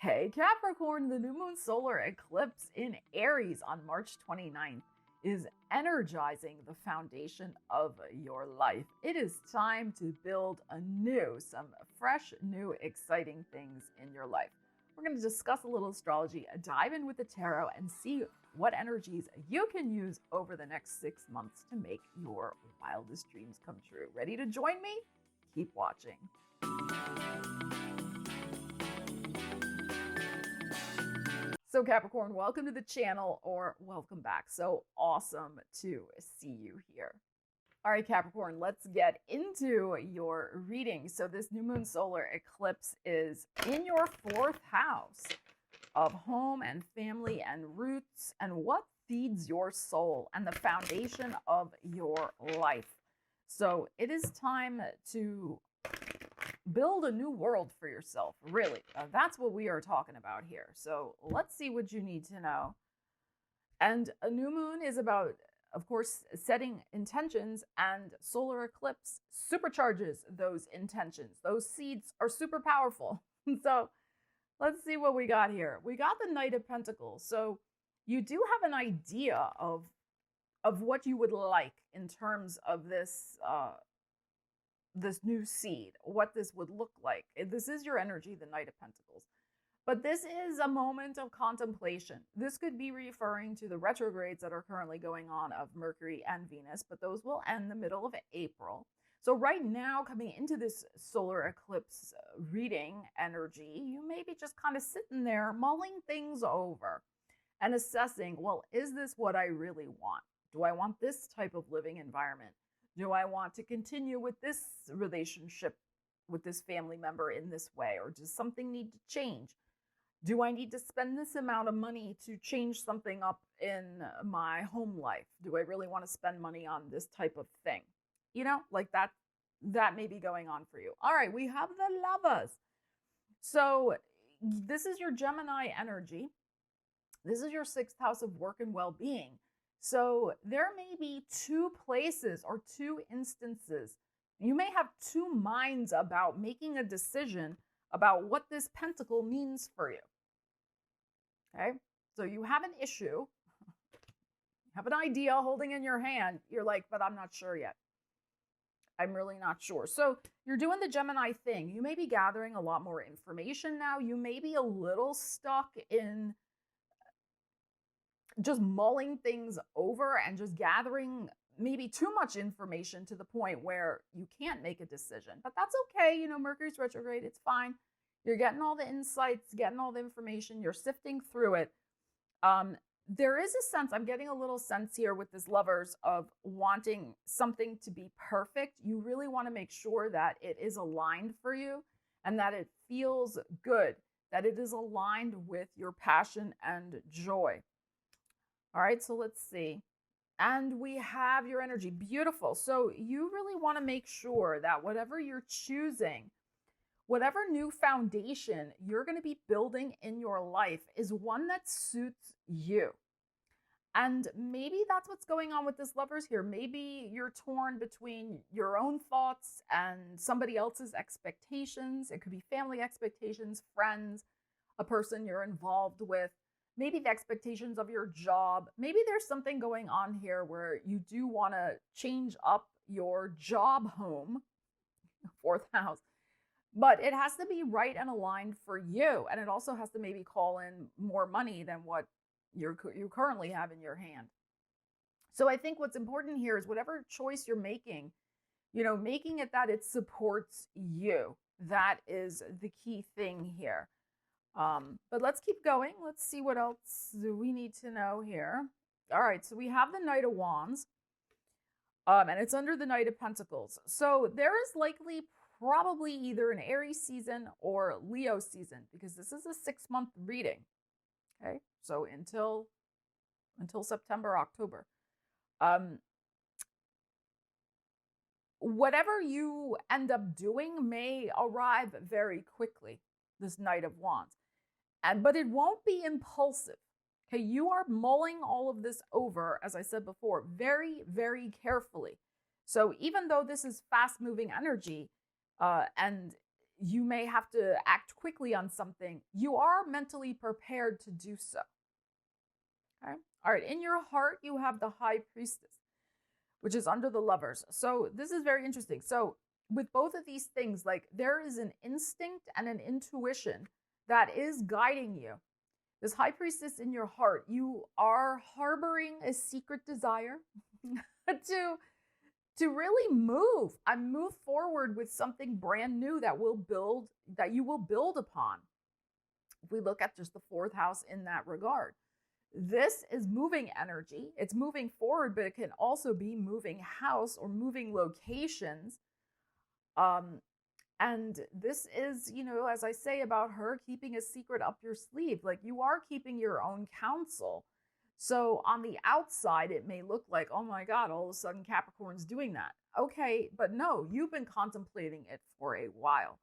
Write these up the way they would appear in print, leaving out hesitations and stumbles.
Hey Capricorn, the new moon solar eclipse in Aries on March 29th is energizing the foundation of your life. It is time to build some fresh, new, exciting things in your life. We're going to discuss a little astrology, dive in with the tarot, and see what energies you can use over the next 6 months to make your wildest dreams come true. Ready to join me? Keep watching. So Capricorn, welcome to the channel, or welcome back. So awesome to see you here. All right, Capricorn, let's get into your reading. So this new moon solar eclipse is in your 4th house of home and family and roots and what feeds your soul and the foundation of your life. So it is time to build a new world for yourself, really. That's what we are talking about here. So let's see what you need to know. And a new moon is about, of course, setting intentions, and solar eclipse supercharges those intentions. Those seeds are super powerful. So let's see what we got here. We got the Knight of Pentacles. So you do have an idea of what you would like in terms of this this new seed, what this would look like. This is your energy, the Knight of Pentacles. But this is a moment of contemplation. This could be referring to the retrogrades that are currently going on of Mercury and Venus, but those will end the middle of April. So right now, coming into this solar eclipse reading energy, you may be just kind of sitting there mulling things over and assessing, well, is this what I really want? Do I want this type of living environment? Do I want to continue with this relationship with this family member in this way? Or does something need to change? Do I need to spend this amount of money to change something up in my home life? Do I really want to spend money on this type of thing? You know, like that may be going on for you. All right, we have the Lovers. So this is your Gemini energy. This is your 6th house of work and well-being. So there may be 2 places or 2 instances. You may have 2 minds about making a decision about what this pentacle means for you. Okay? So you have an issue, you have an idea holding in your hand. You're like, but I'm not sure yet. I'm really not sure. So you're doing the Gemini thing. You may be gathering a lot more information now. You may be a little stuck in just mulling things over and just gathering maybe too much information to the point where you can't make a decision. But that's okay. You know, Mercury's retrograde. It's fine. You're getting all the insights, getting all the information. You're sifting through it. There is a sense, I'm getting a little sense here with this Lovers of wanting something to be perfect. You really want to make sure that it is aligned for you and that it feels good, that it is aligned with your passion and joy. All right, so let's see. And we have your energy. Beautiful. So you really want to make sure that whatever you're choosing, whatever new foundation you're going to be building in your life is one that suits you. And maybe that's what's going on with this Lovers here. Maybe you're torn between your own thoughts and somebody else's expectations. It could be family expectations, friends, a person you're involved with. Maybe the expectations of your job. Maybe there's something going on here where you do want to change up your job home, 4th house, but it has to be right and aligned for you. And it also has to maybe call in more money than what you currently have in your hand. So I think what's important here is whatever choice you're making, you know, making it that it supports you. That is the key thing here. But let's keep going. Let's see what else do we need to know here. All right, so we have the Knight of Wands, and it's under the Knight of Pentacles. So there is likely probably either an Aries season or Leo season, because this is a 6-month reading. Okay, so until September, October. Whatever you end up doing may arrive very quickly, this Knight of Wands. But it won't be impulsive. Okay, you are mulling all of this over, as I said before, very, very carefully. So even though this is fast-moving energy, and you may have to act quickly on something, you are mentally prepared to do so. Okay. All right. In your heart, you have the High Priestess, which is under the Lovers. So this is very interesting. So with both of these things, like there is an instinct and an intuition that is guiding you. This High Priestess in your heart, you are harboring a secret desire to really move and move forward with something brand new that you will build upon. If we look at just the fourth house in that regard, this is moving energy. It's moving forward, but it can also be moving house or moving locations. And this is, as I say about her, keeping a secret up your sleeve. Like you are keeping your own counsel. So on the outside, it may look like, oh my God, all of a sudden Capricorn's doing that. Okay, but no, you've been contemplating it for a while.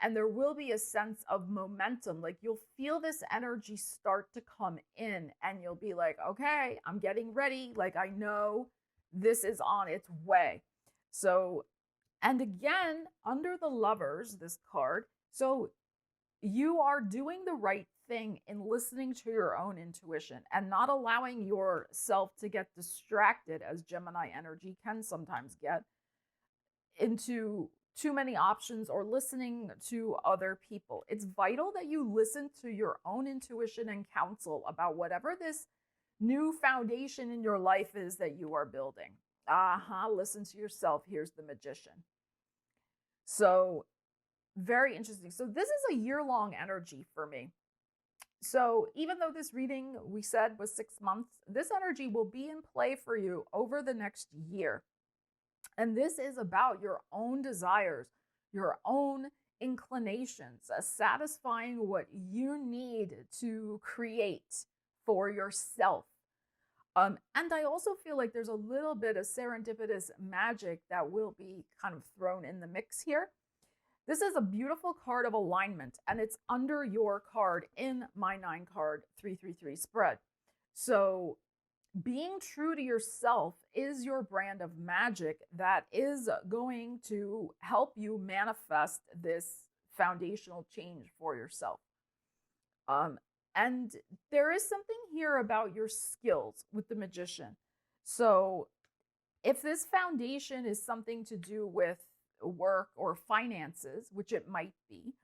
And there will be a sense of momentum. Like you'll feel this energy start to come in and you'll be like, okay, I'm getting ready. Like I know this is on its way. So, and again, under the Lovers, this card, so you are doing the right thing in listening to your own intuition and not allowing yourself to get distracted, as Gemini energy can sometimes get, into too many options or listening to other people. It's vital that you listen to your own intuition and counsel about whatever this new foundation in your life is that you are building. Listen to yourself. Here's the Magician. So very interesting. So this is a year-long energy for me. So even though this reading we said was 6 months, this energy will be in play for you over the next year. And this is about your own desires, your own inclinations, satisfying what you need to create for yourself. And I also feel like there's a little bit of serendipitous magic that will be kind of thrown in the mix here. This is a beautiful card of alignment, and it's under your card in my 9-card 333 spread. So being true to yourself is your brand of magic that is going to help you manifest this foundational change for yourself. And there is something here about your skills with the Magician. So if this foundation is something to do with work or finances, which it might be,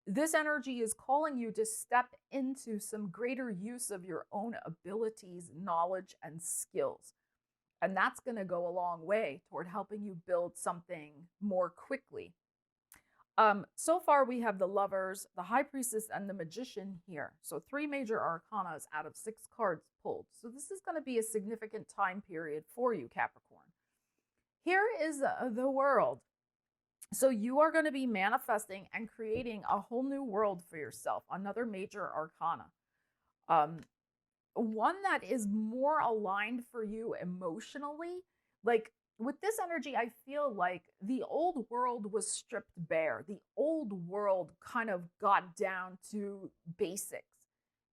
this energy is calling you to step into some greater use of your own abilities, knowledge, and skills. And that's going to go a long way toward helping you build something more quickly. So far, we have the Lovers, the High Priestess, and the Magician here. So 3 major arcanas out of 6 cards pulled. So this is going to be a significant time period for you, Capricorn. Here is the World. So you are going to be manifesting and creating a whole new world for yourself, another major arcana. One that is more aligned for you emotionally. Like with this energy, I feel like the old world was stripped bare. The old world kind of got down to basics.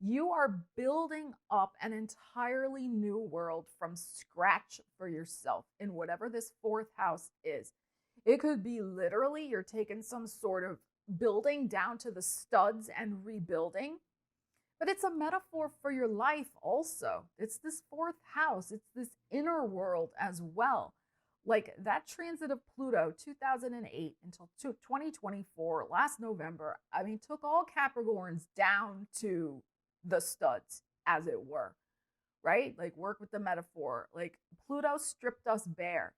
You are building up an entirely new world from scratch for yourself in whatever this 4th house is. It could be literally you're taking some sort of building down to the studs and rebuilding, but it's a metaphor for your life also. It's this 4th house. It's this inner world as well. Like that transit of Pluto, 2008 until 2024, last November, I mean, took all Capricorns down to the studs, as it were, right? Like work with the metaphor. Like Pluto stripped us bare.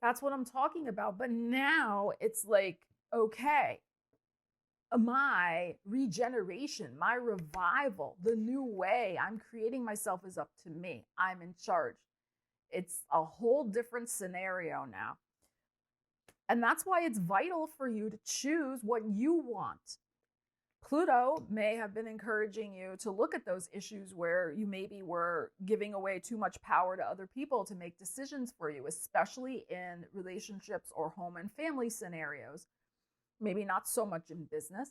That's what I'm talking about. But now it's like, okay, my regeneration, my revival, the new way I'm creating myself is up to me. I'm in charge. It's a whole different scenario now. And that's why it's vital for you to choose what you want. Pluto may have been encouraging you to look at those issues where you maybe were giving away too much power to other people to make decisions for you, especially in relationships or home and family scenarios. Maybe not so much in business.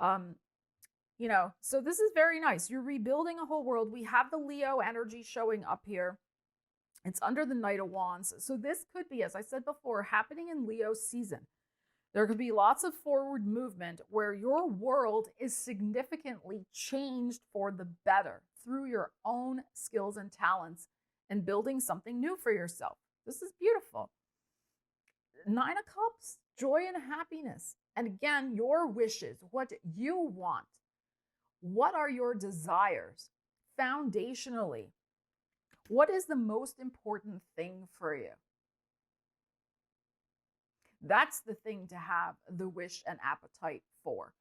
So this is very nice. You're rebuilding a whole world. We have the Leo energy showing up here. It's under the Knight of Wands. So this could be, as I said before, happening in Leo season. There could be lots of forward movement where your world is significantly changed for the better through your own skills and talents and building something new for yourself. This is beautiful. Nine of Cups, joy and happiness. And again, your wishes, what you want. What are your desires? Foundationally, what is the most important thing for you? That's the thing to have the wish and appetite for.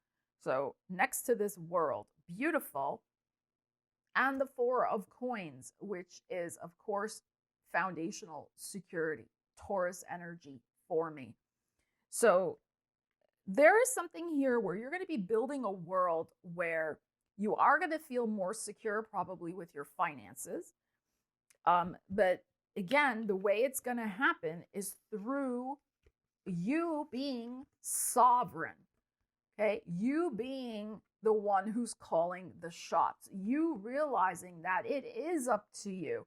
So next to this world, beautiful, and the Four of Coins, which is, of course, foundational security, Taurus energy for me. So there is something here where you're going to be building a world where you are going to feel more secure, probably with your finances. But again, the way it's going to happen is through you being sovereign, okay? You being the one who's calling the shots. You realizing that it is up to you.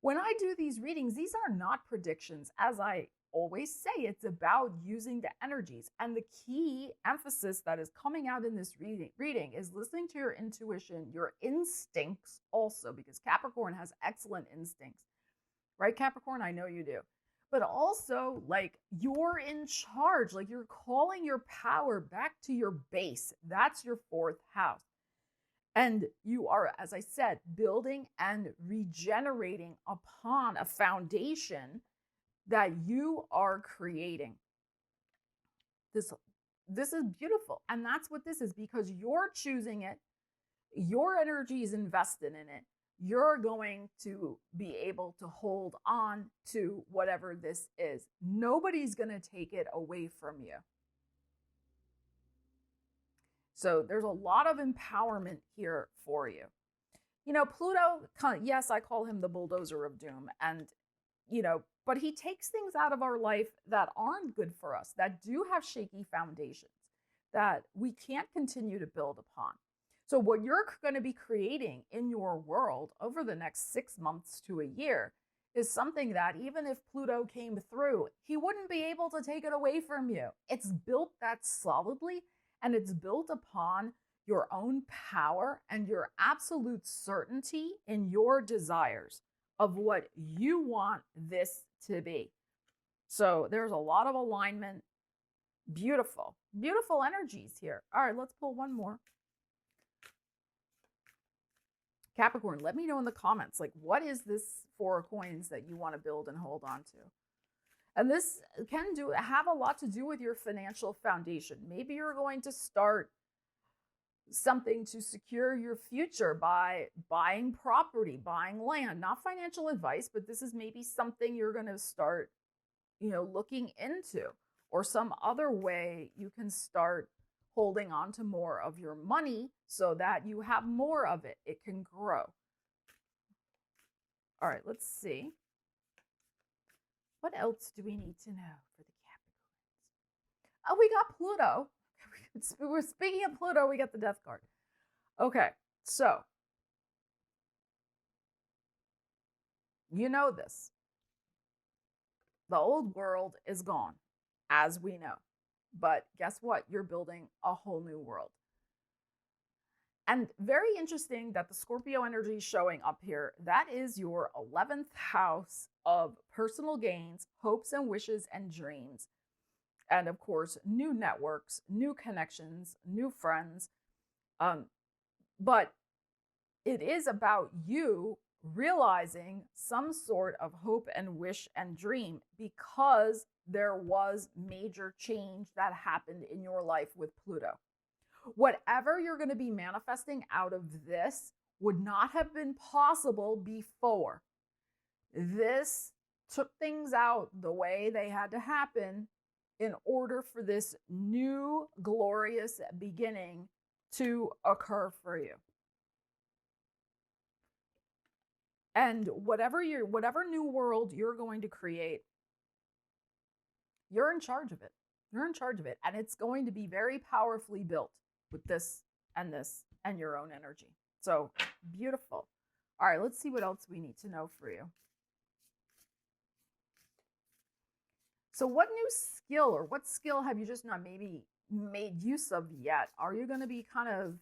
When I do these readings, these are not predictions. As I always say, it's about using the energies. And the key emphasis that is coming out in this reading is listening to your intuition, your instincts also, because Capricorn has excellent instincts. Right, Capricorn? I know you do. But also, like, you're in charge. Like, you're calling your power back to your base. That's your fourth house. And you are, as I said, building and regenerating upon a foundation that you are creating. This is beautiful. And that's what this is, because you're choosing it. Your energy is invested in it. You're going to be able to hold on to whatever this is. Nobody's going to take it away from you. So there's a lot of empowerment here for you. You know, Pluto, yes, I call him the bulldozer of doom. And, you know, but he takes things out of our life that aren't good for us, that do have shaky foundations, that we can't continue to build upon. So what you're going to be creating in your world over the next 6 months to a year is something that even if Pluto came through, he wouldn't be able to take it away from you. It's built that solidly, and it's built upon your own power and your absolute certainty in your desires of what you want this to be. So there's a lot of alignment. Beautiful, beautiful energies here. All right, let's pull one more. Capricorn, let me know in the comments, like, what is this Four of Coins that you want to build and hold on to? And this can have a lot to do with your financial foundation. Maybe you're going to start something to secure your future by buying property, buying land. Not financial advice, but this is maybe something you're going to start, looking into, or some other way you can start holding on to more of your money so that you have more of it. It can grow. All right, let's see. What else do we need to know for the Capricorns? Oh, we got Pluto. We're speaking of Pluto, we got the Death card. Okay, so you know this. The old world is gone, as we know. But guess what? You're building a whole new world. And very interesting that the Scorpio energy is showing up here. That is your 11th house of personal gains, hopes and wishes and dreams. And of course, new networks, new connections, new friends. But it is about you realizing some sort of hope and wish and dream, because there was major change that happened in your life with Pluto. Whatever you're going to be manifesting out of this would not have been possible before. This took things out the way they had to happen in order for this new glorious beginning to occur for you. And whatever new world you're going to create, you're in charge of it. You're in charge of it. And it's going to be very powerfully built with this and your own energy. So beautiful. All right, let's see what else we need to know for you. So what new skill, or what skill have you just not maybe made use of yet? Are you going to be kind of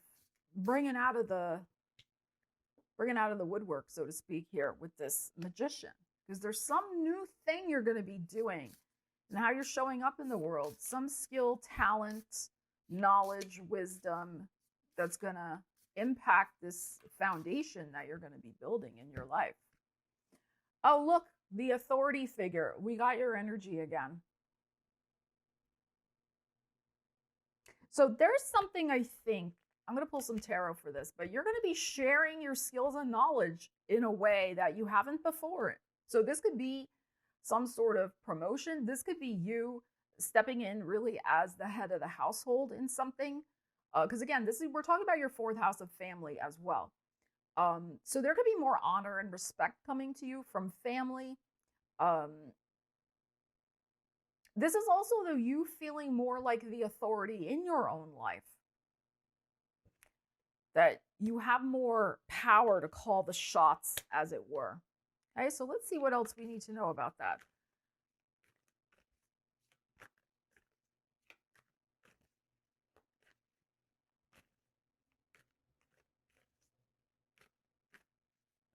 bringing out of the woodwork, so to speak, here with this Magician? Because there's some new thing you're going to be doing and how you're showing up in the world. Some skill, talent, knowledge, wisdom that's going to impact this foundation that you're going to be building in your life. Oh, look, the authority figure. We got your energy again. So there's something, I think, I'm going to pull some tarot for this, but you're going to be sharing your skills and knowledge in a way that you haven't before. So this could be some sort of promotion. This could be you stepping in really as the head of the household in something. Because again, we're talking about your fourth house of family as well. So there could be more honor and respect coming to you from family. This is also though you feeling more like the authority in your own life. That you have more power to call the shots, as it were. Okay, so let's see what else we need to know about that.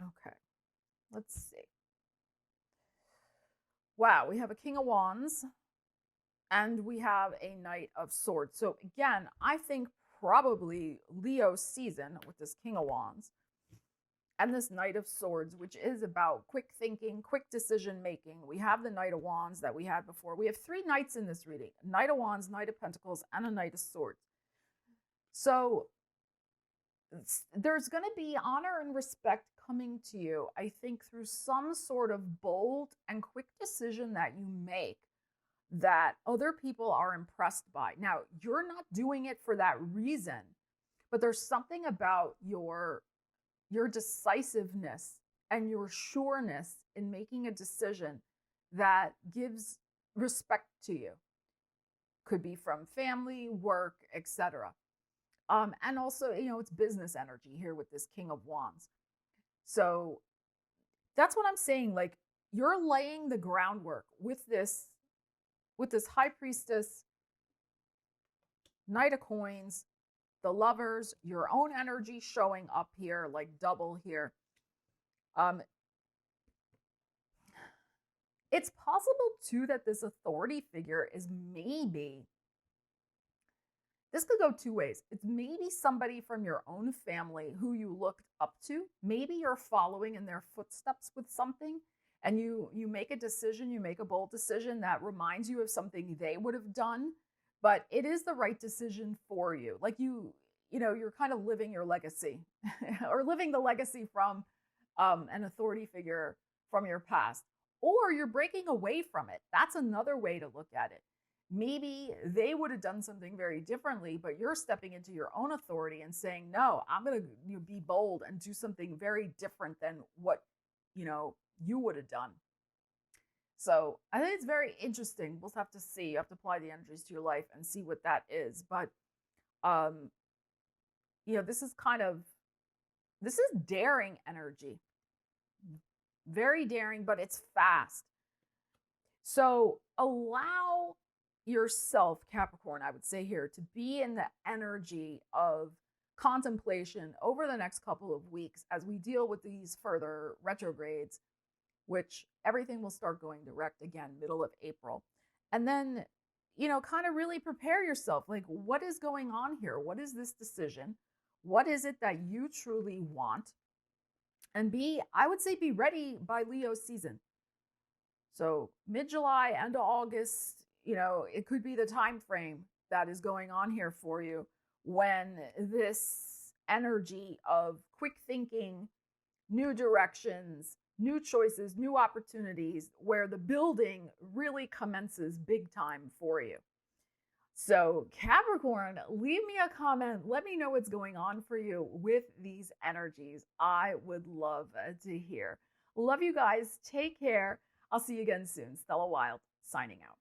Okay, let's see. Wow, we have a King of Wands and we have a Knight of Swords. So again, I think probably Leo season with this King of Wands and this Knight of Swords, which is about quick thinking, quick decision making. We have the Knight of Wands that we had before. We have 3 knights in this reading: Knight of Wands, Knight of Pentacles, and a Knight of Swords. So there's going to be honor and respect coming to you, I think, through some sort of bold and quick decision that you make that other people are impressed by. Now, you're not doing it for that reason, but there's something about your decisiveness and your sureness in making a decision that gives respect to you. Could be from family, work, etc. And also, it's business energy here with this King of Wands. So that's what I'm saying. Like, you're laying the groundwork with this High Priestess, Knight of Coins, the Lovers, your own energy showing up here, like double here. It's possible too that this authority figure is maybe, this could go 2 ways. It's maybe somebody from your own family who you looked up to. Maybe you're following in their footsteps with something, and you make a decision, you make a bold decision that reminds you of something they would have done, but it is the right decision for you. Like you're kind of living your legacy or living the legacy from an authority figure from your past, or you're breaking away from it. That's another way to look at it. Maybe they would have done something very differently, but you're stepping into your own authority and saying, no, I'm going to be bold and do something very different than what, you would have done. So I think it's very interesting. We'll have to see. You have to apply the energies to your life and see what that is. But, this is daring energy. Very daring, but it's fast. So allow yourself, Capricorn, I would say here, to be in the energy of contemplation over the next couple of weeks as we deal with these further retrogrades, which everything will start going direct again, middle of April. And then, kind of really prepare yourself. Like, what is going on here? What is this decision? What is it that you truly want? And I would say be ready by Leo season. So mid-July, end of August, it could be the time frame that is going on here for you when this energy of quick thinking, new directions, new choices, new opportunities, where the building really commences big time for you. So Capricorn, leave me a comment. Let me know what's going on for you with these energies. I would love to hear. Love you guys. Take care. I'll see you again soon. Stella Wilde, signing out.